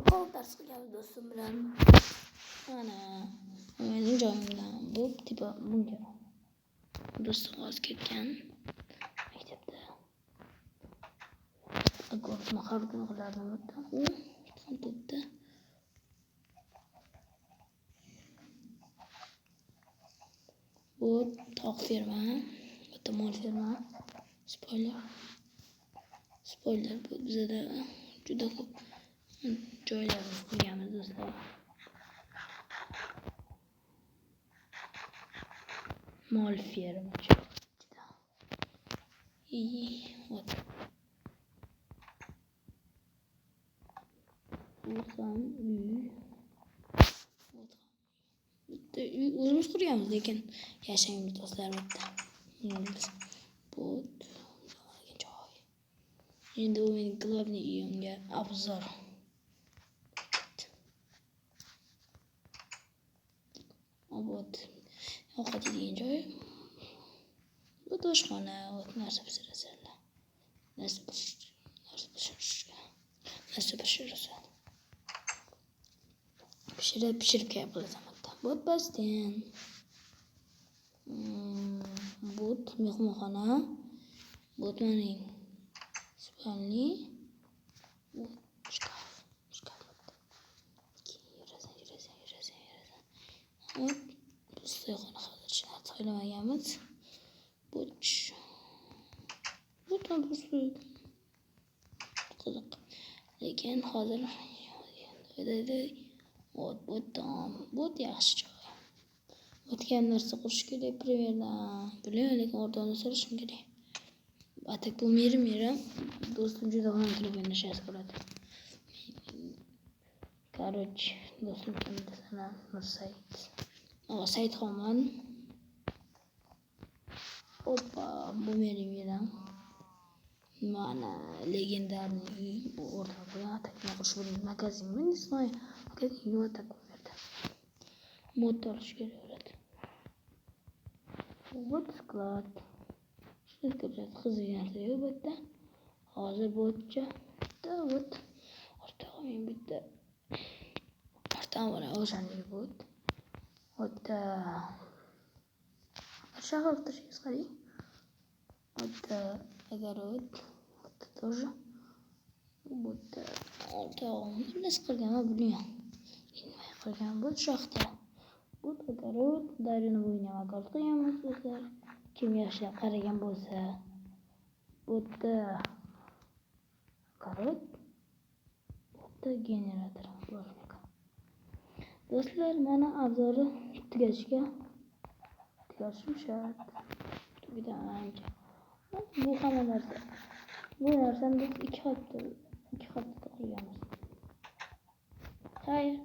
hol dars qilgan do'stim bilan. Mana mening joyimdan bu tipa bunga. Do'stim hozir ketgan maktabda. Algoritma har kuni qilardim bitta. U kontaktda. Bu tog' firma, bitta mol firma. Spoiler bu bizda juda ko'p joylarimiz qilganmiz do'stlar. Mol firma. Вот. Bu ham uy. Bitta uy o'zimiz qurganmiz, lekin yashaymiz do'stlar bitta. Bu joy. Endi u mening главный uyimga obzor. Вот. Ovqat yeydigan joy. Bu oshxona, narsa pishirishadi. Narsa pishirishadi. Pishirib kayfolasan bitta. Bu basseyn. Bu mehmonxona. Bu mening spalni. Bu shkaf. Yurasan. Bu so'yxona hozircha to'lamaganmiz. Bu tam qiziq. Lekin hozir bu yaxshi joy. O'tgan narsa qurish kerak примерно. Bilmayman, lekin o'rtog'imdan so'rashim kerak. Atak bu merim. Do'stim juda ham telefonda shas qiladi. Короче, do'stim kimda sana Nursayt. Saytxonman. Опа, bu mening yerim. Mana legendarniy bu o'rtog'im atakni qurish bilan magazin. Men не знаю, magazin yo'q atak berdi. Motor kerak. Вот склад. Shuni ko'rsat, qiziq narsa yo'q bu yerda. Hozir bo'tcha. Вот. O'rtog'im bitta. O'rtog'im o'shanday bo't. Вот. Shahar o'tirish kerak. Вот огород. Вот тоже. Вот o'rtog'im nima qilgan bilmayman. Nima qilgan bu shaxta. Bu огород, darini bo'yinga огород qilganmiz do'stlar. Kim yaxshilab qaragan bo'lsa, bu yerda огород, bu yerda generator bor. Do'stlar, mana obzori tugashim shart. Tugidan ancha. Bu hamma narsa. Bu narsani biz 2 haftada qilganmiz. Hayır.